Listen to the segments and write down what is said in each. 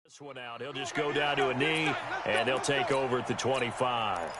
This one out. He'll just go down to a knee, and they'll take over at the 25.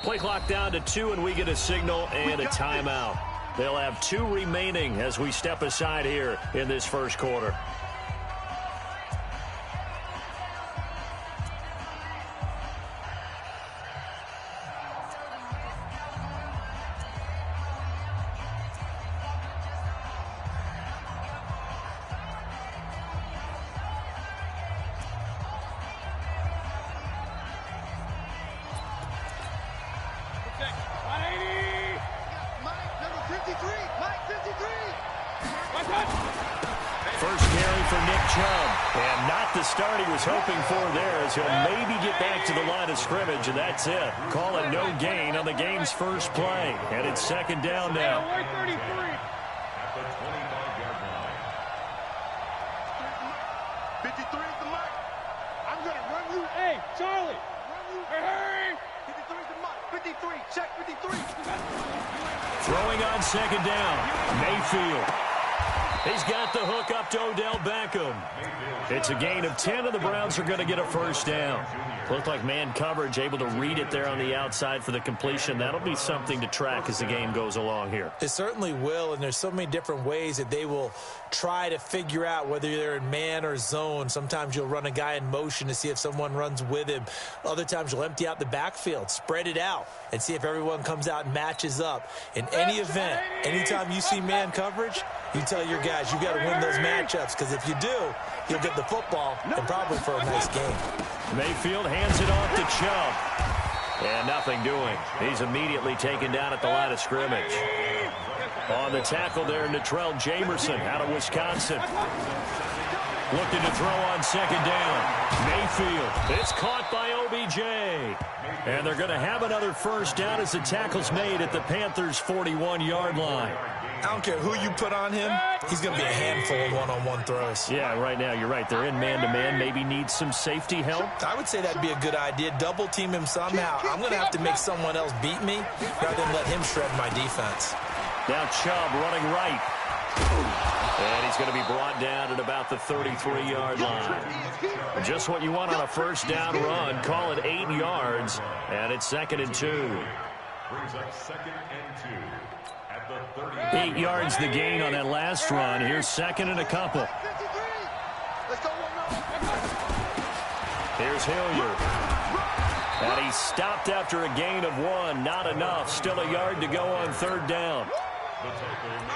Play clock down to 2, and we get a signal and a timeout. They'll have 2 remaining as we step aside here in this first quarter. First carry for Nick Chubb, and not the start he was hoping for there, as he'll maybe get back to the line of scrimmage, and that's it. Call it no gain on the game's first play, and it's second down now. At the 25-yard line. 53 is the mark. I'm going to run you. Hey, Charlie. Run you. Hey. 53 is the mark. 53. Check 53. Throwing on second down, Mayfield. He's got the hook up to Odell Beckham. It's a gain of 10, and the Browns are going to get a first down. Looked like man coverage, able to read it there on the outside for the completion. That'll be something to track as the game goes along here. It certainly will, and there's so many different ways that they will try to figure out whether they're in man or zone. Sometimes you'll run a guy in motion to see if someone runs with him. Other times you'll empty out the backfield, spread it out, and see if everyone comes out and matches up. In any event, anytime you see man coverage, you tell your guys you got to win those matchups, because if you do, you'll get the football and probably for a nice game. Mayfield hands it off to Chubb. And nothing doing. He's immediately taken down at the line of scrimmage. On the tackle there, Natrell Jamerson out of Wisconsin. Looking to throw on second down. Mayfield. It's caught by OBJ. And they're going to have another first down as the tackle's made at the Panthers' 41-yard line. I don't care who you put on him, he's going to be a handful of one-on-one throws. Yeah, right now, you're right. They're in man-to-man. Maybe need some safety help. I would say that'd be a good idea. Double-team him somehow. I'm going to have to make someone else beat me rather than let him shred my defense. Now Chubb running right. And he's going to be brought down at about the 33-yard line. Just what you want on a first down run. Call it 8 yards, and it's 2nd and 2. Brings up 2nd and 2. 8 yards the gain on that last run. Here's 2nd and a couple. Here's Hilliard. And he stopped after a gain of 1. Not enough. Still a yard to go on 3rd down.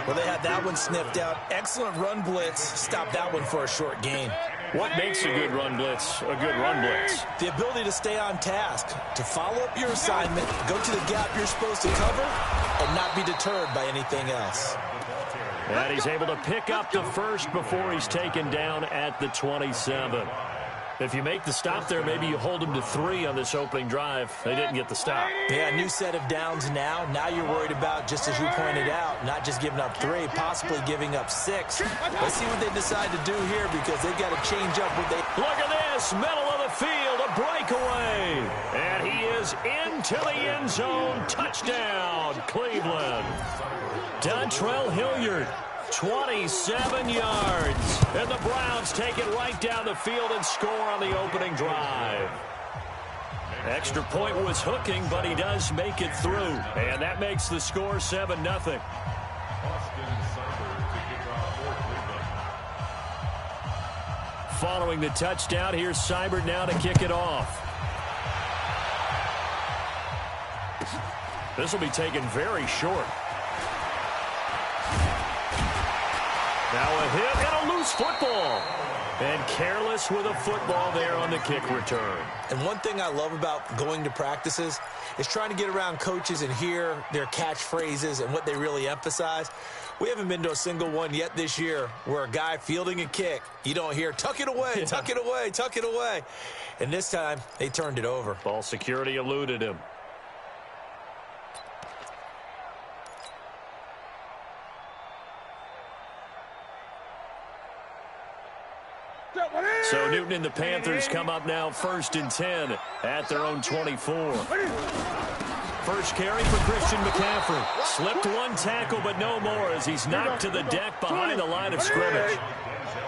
Well, they had that one sniffed out. Excellent run blitz. Stop that one for a short gain. What makes a good run blitz a good run blitz? The ability to stay on task, to follow up your assignment, go to the gap you're supposed to cover, and not be deterred by anything else. And he's able to pick up the first before he's taken down at the 27. If you make the stop there, maybe you hold him to 3 on this opening drive. They didn't get the stop. Yeah, new set of downs now. Now you're worried about, just as you pointed out, not just giving up 3, possibly giving up 6. Let's see what they decide to do here, because they've got to change up what they... Look at this, middle of the field, a breakaway. And he is into the end zone. Touchdown, Cleveland. Dontrell Hilliard. 27 yards. And the Browns take it right down the field and score on the opening drive. Extra point was hooking, but he does make it through. And that makes the score 7-0. Following the touchdown, here's Seibert now to kick it off. This will be taken very short. Now a hit and a loose football. And careless with a football there on the kick return. And one thing I love about going to practices is trying to get around coaches and hear their catchphrases and what they really emphasize. We haven't been to a single one yet this year where a guy fielding a kick, you don't hear, tuck it away, tuck it away, tuck it away. And this time, they turned it over. Ball security eluded him. So Newton and the Panthers come up now 1st and 10 at their own 24. First carry for Christian McCaffrey. Slipped one tackle, but no more as he's knocked to the deck behind the line of scrimmage.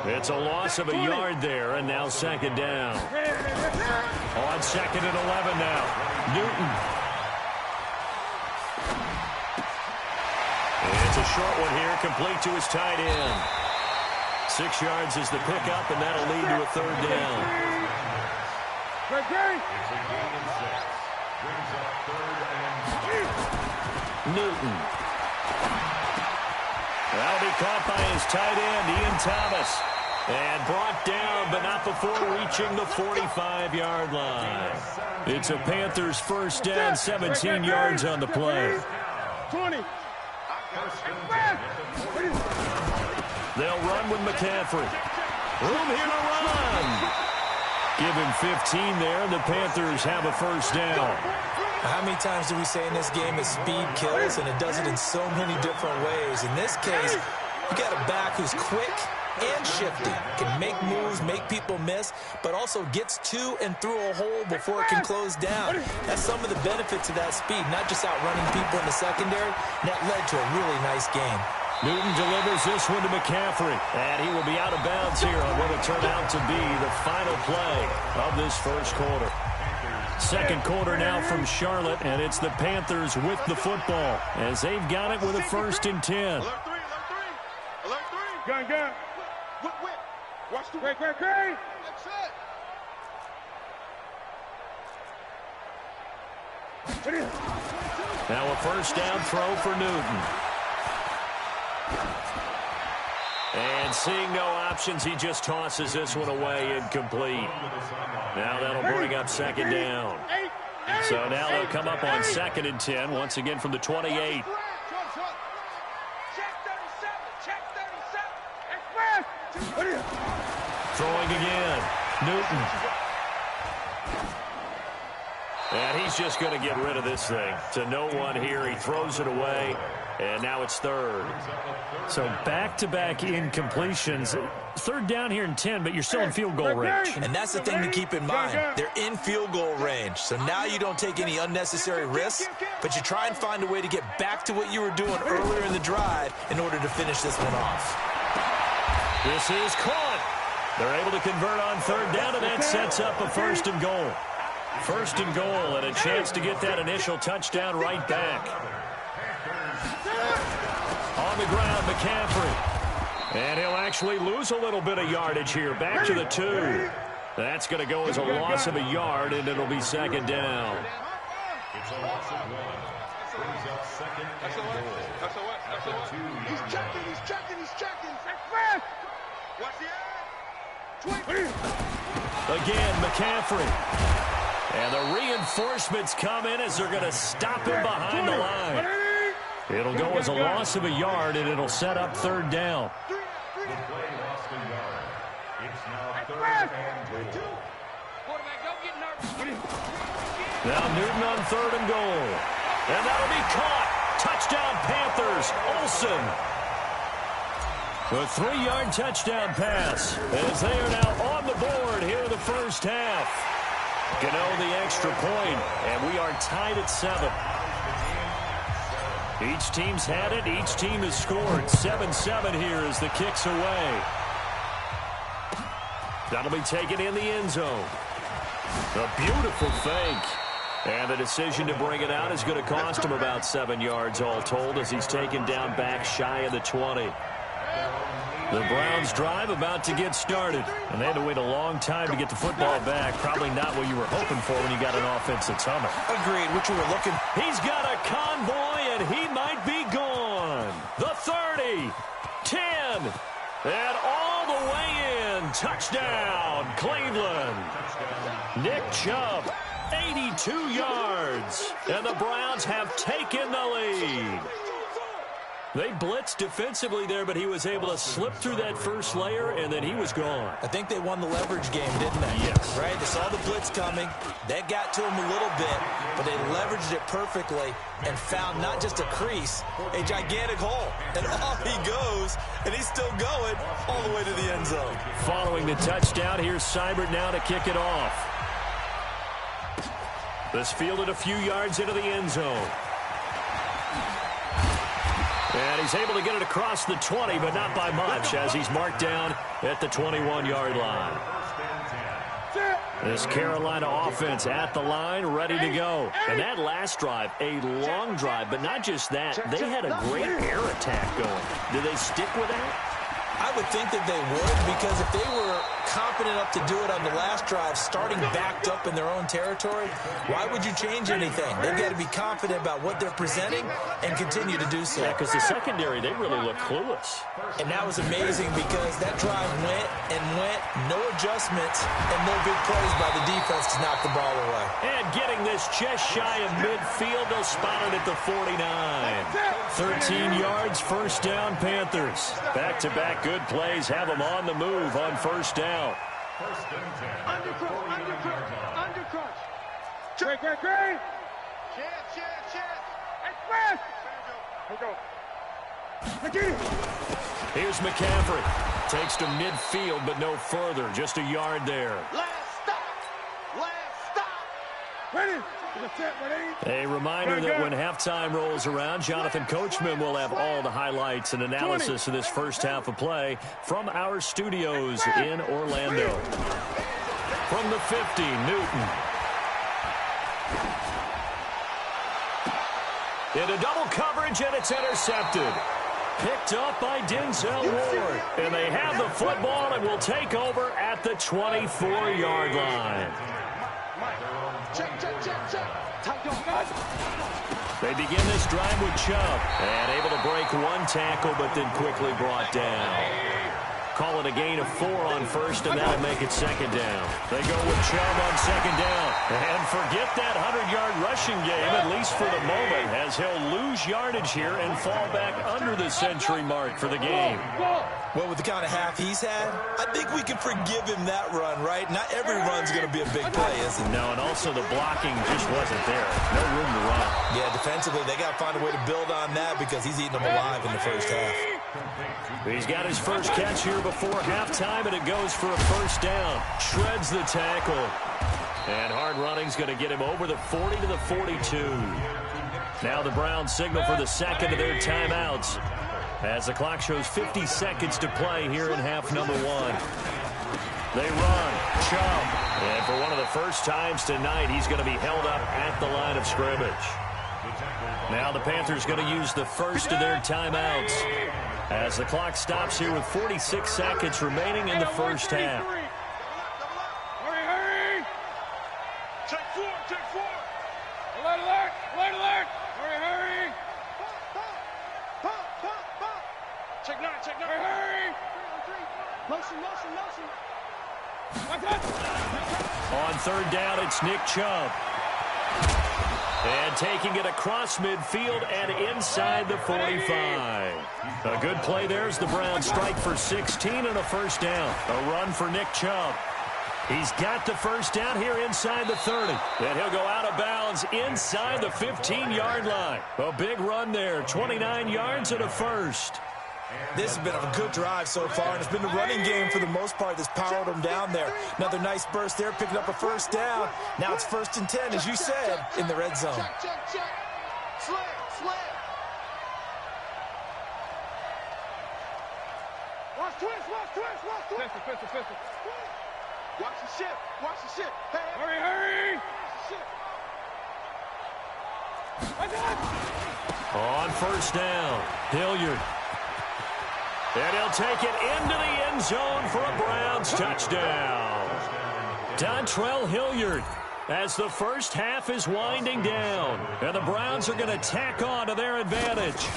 It's a loss of a yard there, and now 2nd down. On 2nd and 11 now. Newton. It's a short one here, complete to his tight end. 6 yards is the pickup, and that'll lead to a 3rd down. It's a gain of 6. Brings up 3rd and 2. Newton. That'll be caught by his tight end, Ian Thomas. And brought down, but not before reaching the 45-yard line. It's a Panthers 1st down, 17 yards on the play. 20. They'll run with McCaffrey. Room here to run. Give him 15 there, and the Panthers have a 1st down. How many times do we say in this game that speed kills, and it does it in so many different ways? In this case, you got a back who's quick and shifty, can make moves, make people miss, but also gets to and through a hole before it can close down. That's some of the benefits of that speed, not just outrunning people in the secondary. That led to a really nice game. Newton delivers this one to McCaffrey, and he will be out of bounds here on what will turn out to be the final play of this 1st quarter. 2nd quarter now from Charlotte, and it's the Panthers with the football as they've got it with a 1st and 10. Alert 3, alert 3. Alert 3. Gun. Whip. Watch the Great. That's it. Now a 1st down throw for Newton. And seeing no options, he just tosses this one away incomplete. Now that'll bring up 2nd down. So now they'll come up on 2nd and 10, once again from the 28. Check 37. Check 37. Throwing again. Newton. And he's just going to get rid of this thing. To no one here. He throws it away. And now it's 3rd. So back-to-back incompletions. 3rd down here in 10, but you're still in field goal range. And that's the thing to keep in mind. They're in field goal range. So now you don't take any unnecessary risks, but you try and find a way to get back to what you were doing earlier in the drive in order to finish this one off. This is caught. They're able to convert on 3rd down, and that sets up a 1st and goal. 1st and goal, and a chance to get that initial touchdown right back. On the ground, McCaffrey. And he'll actually lose a little bit of yardage here. Back to the 2. That's going to go as a loss of a yard, and it'll be 2nd down. It's a loss of 1. Brings up 2nd and goal. That's a what? He's checking. Watch the edge. Again, McCaffrey. And the reinforcements come in as they're going to stop him behind the line. It'll go as a loss of a yard, and it'll set up 3rd down. The play lost a yard. It's now 3rd and goal. Quarterback, don't get nervous. Now Newton on 3rd and goal. And that'll be caught. Touchdown Panthers. Olsen. A 3-yard touchdown pass as they are now on the board here in the 1st half. Gano the extra point, and we are tied at 7. Each team's had it. Each team has scored. 7-7 here as the kick's away. That'll be taken in the end zone. A beautiful fake. And the decision to bring it out is going to cost him about 7 yards all told as he's taken down back shy of the 20. The Browns drive about to get started. And they had to wait a long time to get the football back. Probably not what you were hoping for when you got an offense that's humming. Agreed, what you were looking. He's got a convoy, and he might be gone. The 30, 10, and all the way in touchdown, Cleveland. Nick Chubb, 82 yards, and the Browns have taken the lead. They blitzed defensively there, but he was able to slip through that first layer, and then he was gone. I think they won the leverage game, didn't they? Yes. Right? They saw the blitz coming. That got to him a little bit, but they leveraged it perfectly and found not just a crease, a gigantic hole. And off he goes, and he's still going all the way to the end zone. Following the touchdown, here's Seibert now to kick it off. This fielded a few yards into the end zone. And he's able to get it across the 20, but not by much, as he's marked down at the 21-yard line. This Carolina offense at the line, ready to go. And that last drive, a long drive, but not just that. They had a great air attack going. Do they stick with that? I would think that they would, because if they were confident enough to do it on the last drive, starting backed up in their own territory, why would you change anything? They've got to be confident about what they're presenting and continue to do so. Yeah, because the secondary, they really look clueless. And that was amazing because that drive went and went, no adjustments, and no big plays by the defense to knock the ball away. And getting this just shy of midfield, they'll spot it at the 49. 13 yards, first down, Panthers. Back-to-back good plays have them on the move on first down. Undercrunch. Great. Chance. Express. Here's McCaffrey. Takes to midfield, but no further. Just a yard there. Last stop. Ready. A reminder that when halftime rolls around, Jonathan Coachman will have all the highlights and analysis of this first half of play from our studios in Orlando. From the 50, Newton. Into double coverage, and it's intercepted. Picked up by Denzel Ward. And they have the football and will take over at the 24-yard line. Check. They begin this drive with Chubb. And able to break one tackle, but then quickly brought down. Call it a gain of 4 on first, and that'll make it second down. They go with Chubb on second down. And forget that 100-yard rushing game, at least for the moment, as he'll lose yardage here and fall back under the century mark for the game. Well, with the kind of half he's had, I think we can forgive him that run, right? Not every run's going to be a big play, is it? No, and also the blocking just wasn't there. No room to run. Yeah, defensively, they got to find a way to build on that because he's eating them alive in the first half. He's got his first catch here before halftime, and it goes for a first down. Shreds the tackle. And hard running's going to get him over the 40 to the 42. Now the Browns signal for the second of their timeouts, as the clock shows 50 seconds to play here in half number 1. They run. Chubb. And for one of the first times tonight, he's going to be held up at the line of scrimmage. Now the Panthers going to use the first of their timeouts, as the clock stops here with 46 seconds remaining in the first half. Hurry. Check 4. Alert. Hurry. Pop. Check 9. Hurry. Motion. On third down, it's Nick Chubb. And taking it across midfield and inside the 45. A good play there as the Browns strike for 16 and a first down. A run for Nick Chubb. He's got the first down here inside the 30. And he'll go out of bounds inside the 15-yard line. A big run there, 29 yards and a first. This has been a good drive so far, and it's been the running game for the most part that's powered them down there. Another nice burst there, picking up a first down. Now it's 1st and 10, as you said, in the red zone. Check. Slam. Watch twist. Pistol. Watch the ship. Hey. Hurry. On first down, Hilliard. And he'll take it into the end zone for a Browns touchdown. Dontrell Hilliard as the first half is winding down. And the Browns are going to tack on to their advantage.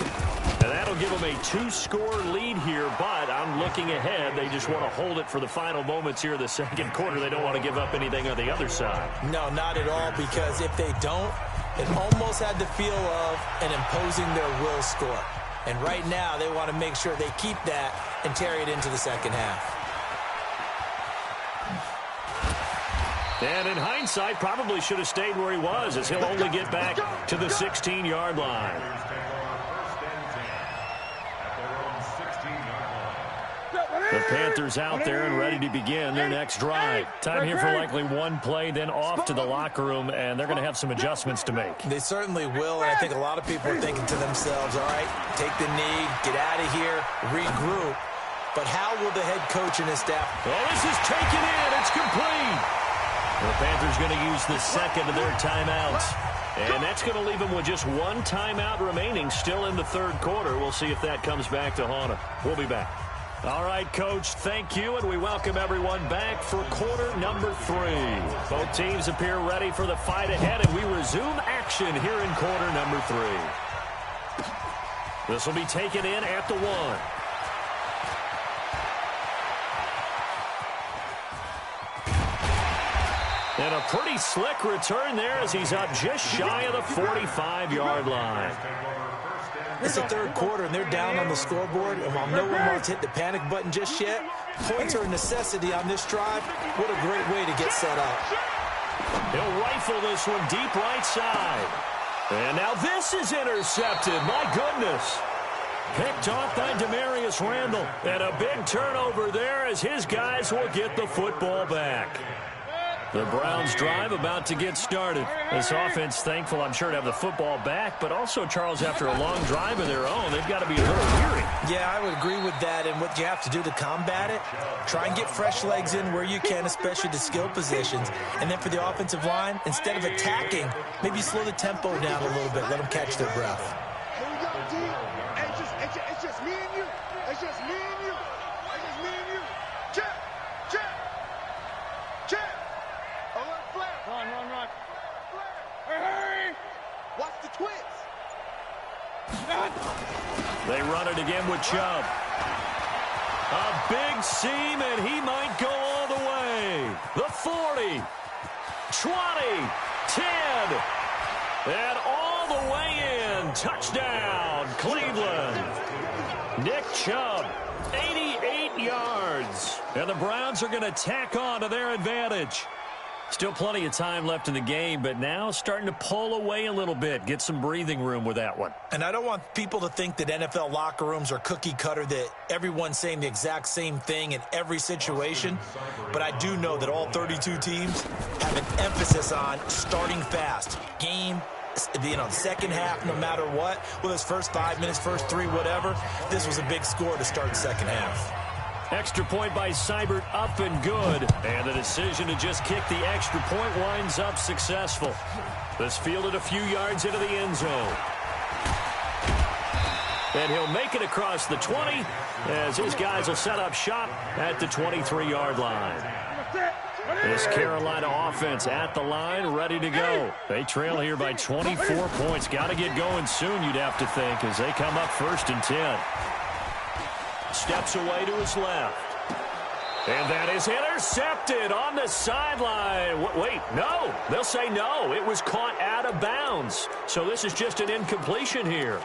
And that'll give them a 2-score lead here, but I'm looking ahead. They just want to hold it for the final moments here in the second quarter. They don't want to give up anything on the other side. No, not at all, because if they don't, it almost had the feel of an imposing their will score. And right now, they want to make sure they keep that and carry it into the second half. And in hindsight, probably should have stayed where he was, as he'll only get back to the 16-yard line. The Panthers out there and ready to begin their next drive. Time here for likely one play, then off to the locker room, and they're going to have some adjustments to make. They certainly will, and I think a lot of people are thinking to themselves, all right, take the knee, get out of here, regroup. But how will the head coach and his staff? Oh, this is taken in. It's complete. The Panthers going to use the second of their timeouts. And that's going to leave them with just one timeout remaining still in the third quarter. We'll see if that comes back to haunt them. We'll be back. All right, Coach, thank you, and we welcome everyone back for quarter number 3. Both teams appear ready for the fight ahead, and we resume action here in quarter number 3. This will be taken in at the 1. And a pretty slick return there as he's up just shy of the 45-yard line. It's the third quarter, and they're down on the scoreboard. And while no one wants to hit the panic button just yet, points are a necessity on this drive. What a great way to get set up. He'll rifle this one deep right side. And now this is intercepted. My goodness. Picked off by Demarius Randall. And a big turnover there as his guys will get the football back. The Browns drive about to get started. This offense thankful, I'm sure, to have the football back, but also, Charles, after a long drive of their own, they've got to be a little weary. Yeah, I would agree with that, and what you have to do to combat it, try and get fresh legs in where you can, especially the skill positions. And then for the offensive line, instead of attacking, maybe slow the tempo down a little bit, let them catch their breath. Here we go, D. It's just me and you. It's just me and you. It's just me and you. Check. Run. Hurry! Watch the twist. They run it again with Chubb. A big seam, and he might go all the way. The 40, 20, 10, and all the way in. Touchdown, Cleveland. Nick Chubb, 88 yards. And the Browns are going to tack on to their advantage. Still plenty of time left in the game, but now starting to pull away a little bit. Get some breathing room with that one. And I don't want people to think that NFL locker rooms are cookie cutter, that everyone's saying the exact same thing in every situation. But I do know that all 32 teams have an emphasis on starting fast. Game, second half, no matter what. Whether it's first 5 minutes, first 3, whatever. This was a big score to start the second half. Extra point by Seibert, up and good. And the decision to just kick the extra point winds up successful. This fielded a few yards into the end zone. And he'll make it across the 20 as his guys will set up shop at the 23-yard line. This Carolina offense at the line, ready to go. They trail here by 24 points. Got to get going soon, you'd have to think, as they come up 1st and 10. Steps away to his left. And that is intercepted on the sideline. Wait, no. They'll say no. It was caught out of bounds. So this is just an incompletion here.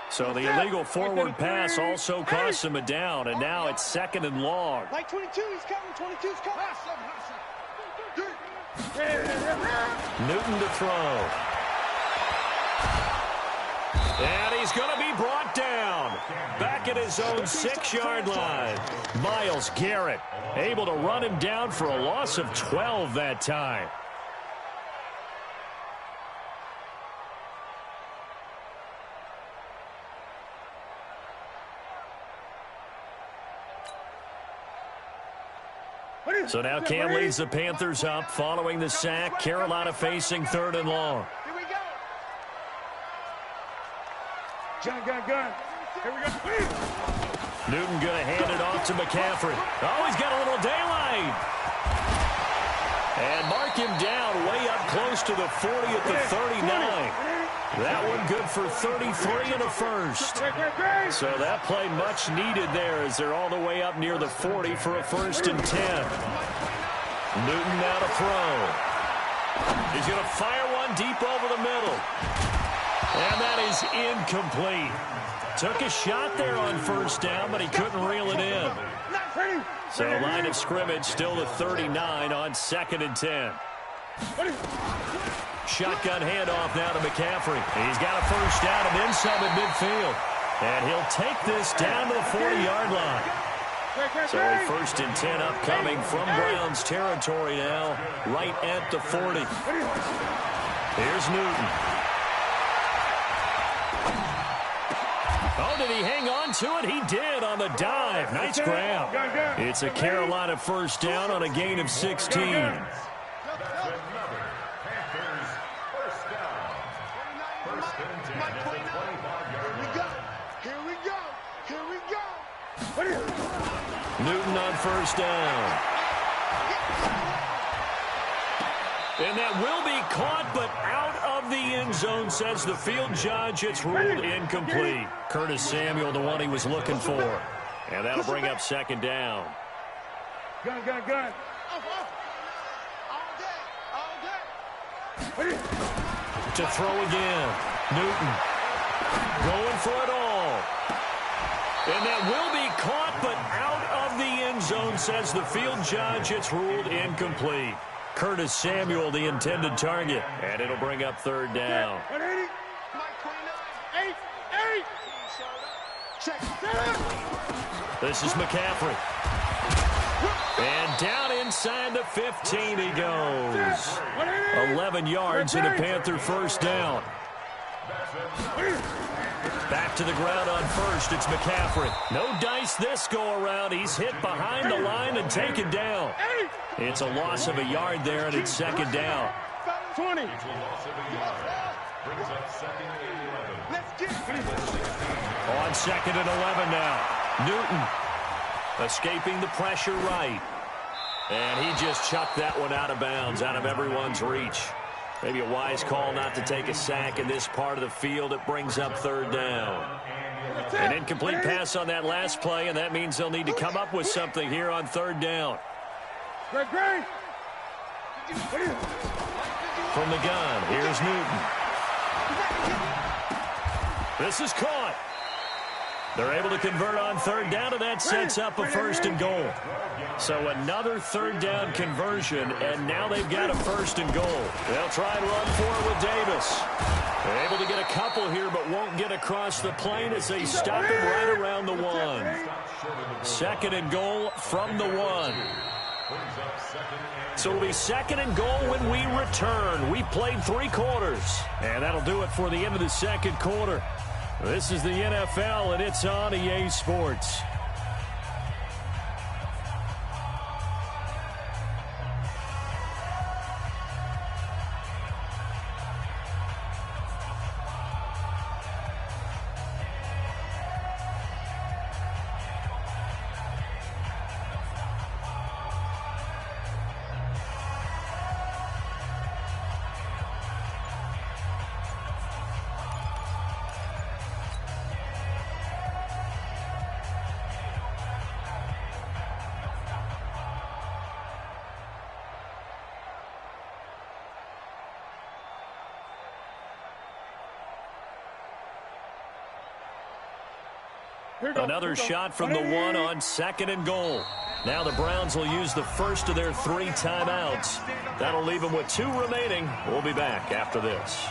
So the illegal forward pass also costs him a down, and now it's 2nd and long. Like 22, he's coming. 22's coming. Newton to throw. And he's going to be brought down. Back at his own 6-yard line. Myles Garrett able to run him down for a loss of 12 that time. So now Cam leads the Panthers up following the sack. Carolina facing 3rd and long. Here we go. Gun. Here we go. Newton going to hand it off to McCaffrey. Oh, he's got a little daylight. And mark him down way up close to the 40 at the 39. That one good for 33 and a first. So that play much needed there as they're all the way up near the 40 for a 1st and 10. Newton now to throw. He's going to fire one deep over the middle. And that is incomplete. Took a shot there on 1st down, but he couldn't reel it in. So line of scrimmage still the 39 on 2nd and 10. Shotgun handoff now to McCaffrey. He's got a 1st down and then some at midfield. And he'll take this down to the 40-yard line. So a 1st and 10 upcoming from Browns territory now, right at the 40. Here's Newton. Oh, did he hang on to it? He did on the dive. Nice grab. It's a Carolina 1st down on a gain of 16. Newton on 1st down. And that will be caught, but out of the end zone, says the field judge. It's ruled incomplete. Curtis Samuel, the one he was looking for. And that'll bring up 2nd down. Gun. To throw again. Newton going for it all. And that will be caught, but out of the end zone, says the field judge. It's ruled incomplete. Curtis Samuel, the intended target. And it'll bring up 3rd down. This is McCaffrey. And down inside the 15 he goes. 11 yards and a Panther 1st down. Back to the ground on 1st. It's McCaffrey. No dice this go-around. He's hit behind the line and taken down. It's a loss of a yard there, and it's 2nd down. 20. On 2nd and 11 now. Newton escaping the pressure right. And he just chucked that one out of bounds, out of everyone's reach. Maybe a wise call not to take a sack in this part of the field. It brings up 3rd down. An incomplete pass on that last play, and that means they'll need to come up with something here on 3rd down. Great. From the gun, here's Newton. This is caught. They're able to convert on 3rd down, and that sets up a 1st and goal. So another 3rd down conversion, and now they've got a 1st and goal. They'll try and run for it with Davis. They're able to get a couple here, but won't get across the plane as they stop him right around the 1. 2nd and goal from the 1. So it'll be 2nd and goal when we return. We played 3 quarters, and that'll do it for the end of the 2nd quarter. This is the NFL, and it's on EA Sports. Another shot from the 1 on 2nd and goal. Now the Browns will use the first of their 3 timeouts. That'll leave them with 2 remaining. We'll be back after this.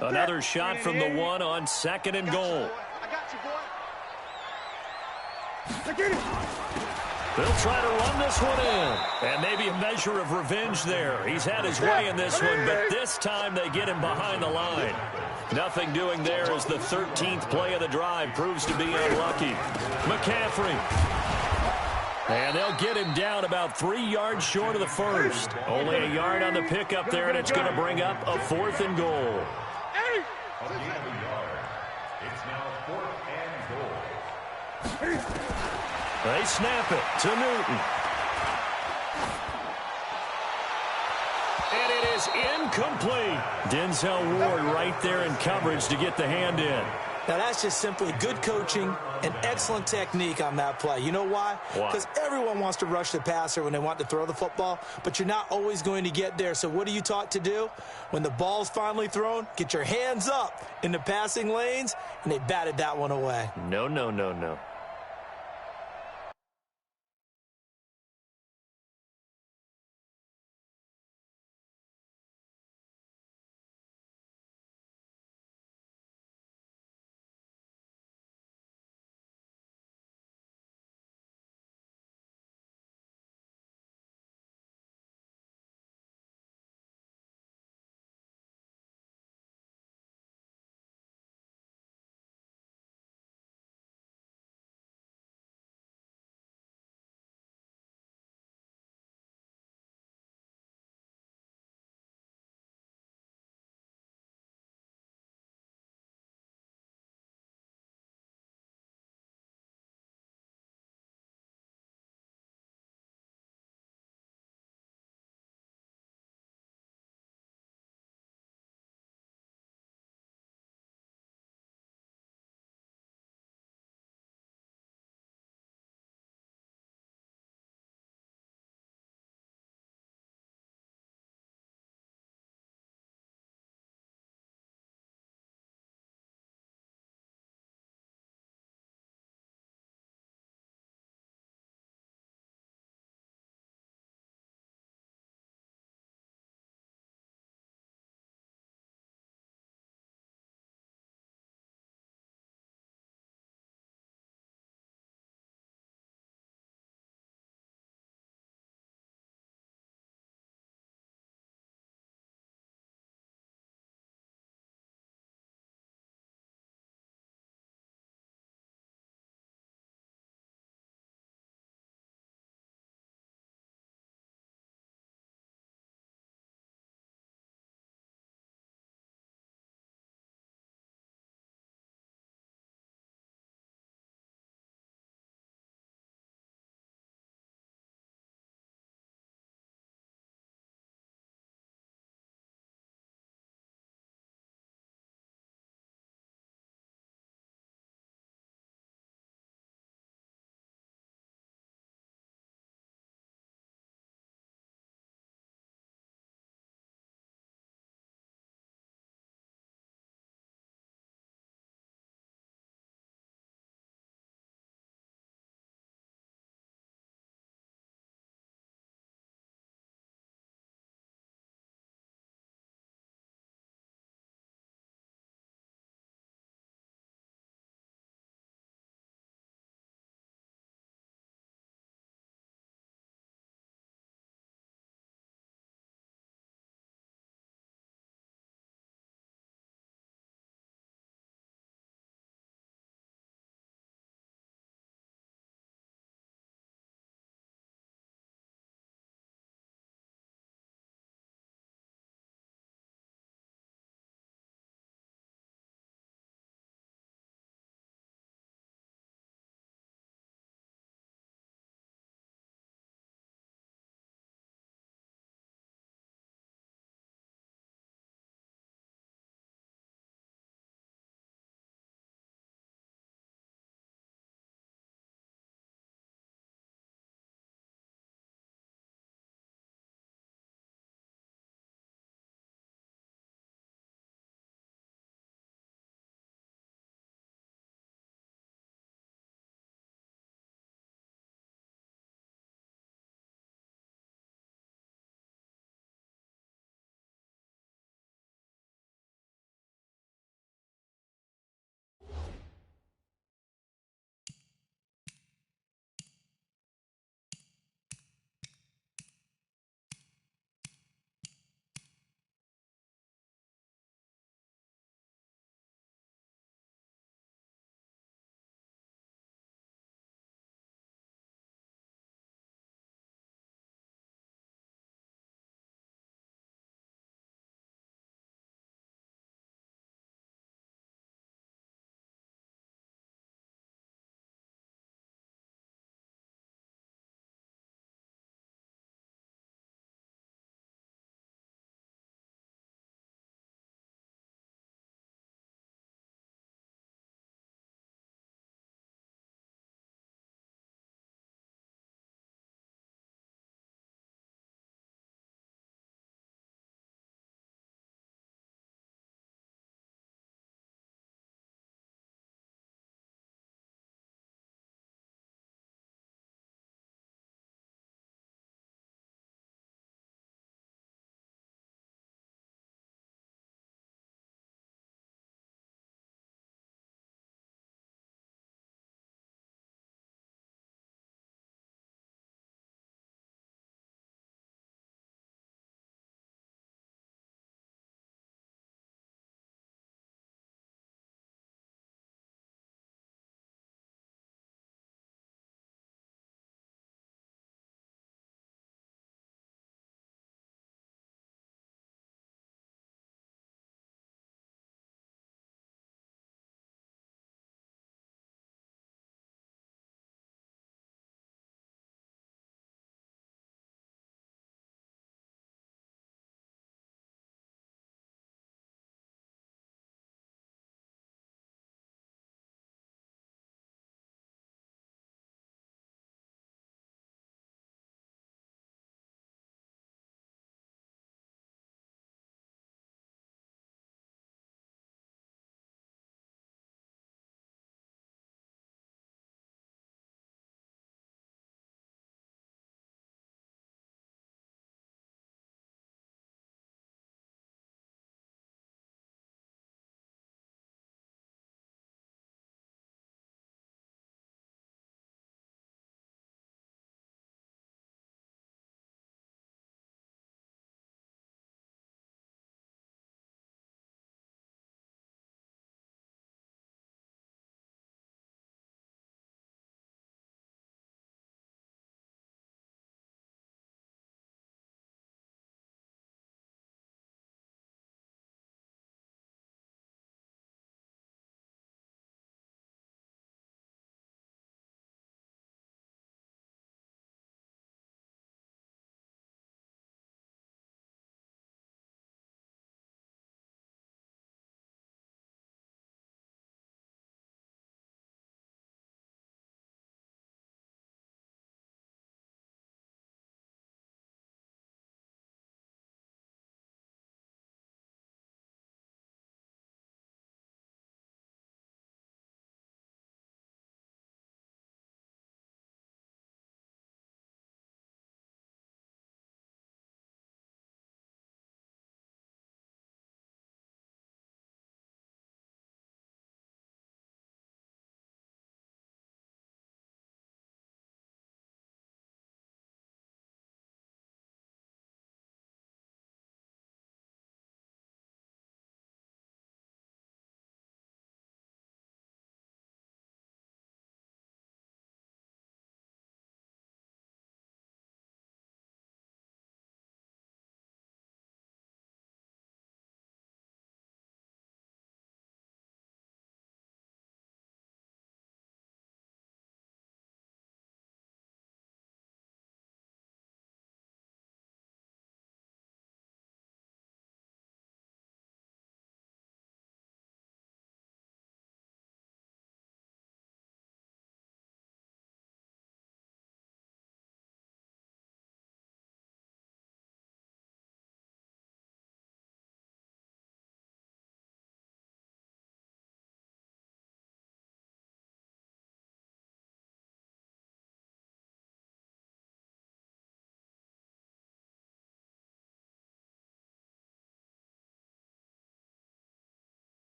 Another shot from the 1 on 2nd and goal. They'll try to run this one in. And maybe a measure of revenge there. He's had his way in this one, but this time they get him behind the line. Nothing doing there as the 13th play of the drive proves to be unlucky. McCaffrey. And they'll get him down about 3 yards short of the first. Only a yard on the pickup there, and it's going to bring up a 4th and goal. A gain of a yard. It's now 4th and goal. They snap it to Newton. And it is incomplete. Denzel Ward right there in coverage to get the hand in. Now, that's just simply good coaching and excellent technique on that play. You know why? Because everyone wants to rush the passer when they want to throw the football, but you're not always going to get there. So what are you taught to do? When the ball's finally thrown, get your hands up in the passing lanes, and they batted that one away. No, no, no, no.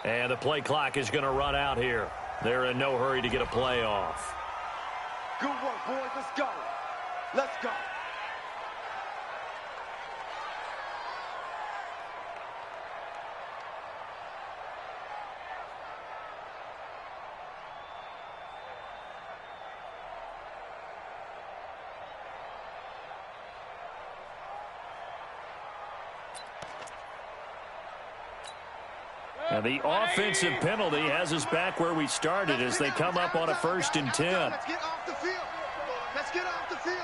And the play clock is going to run out here. They're in no hurry to get a play off. Good work, boys. Let's go. Let's go. And the offensive penalty has us back where we started as they come up on a 1st and 10. Let's get off the field. Let's get off the field.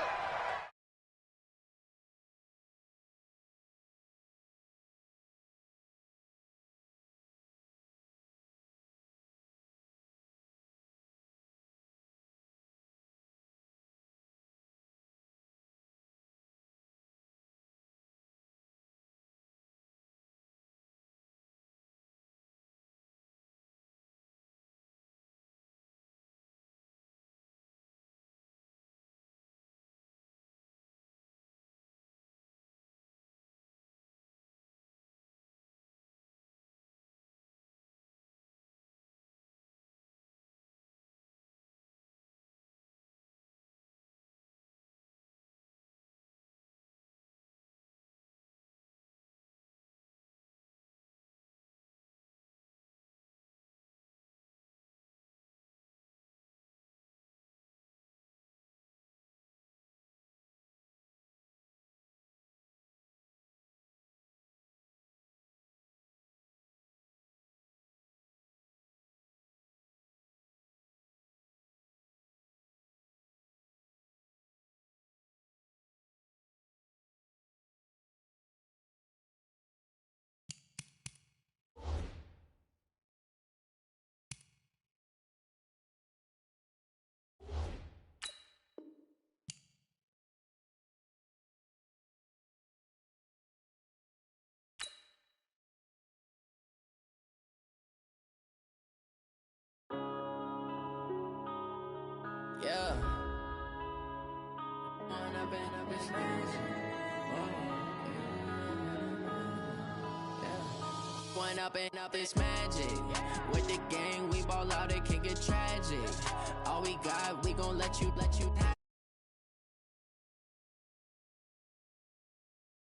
Yeah. One up and up is magic. With the gang, we ball out, it can get tragic. All we got, we gon' let you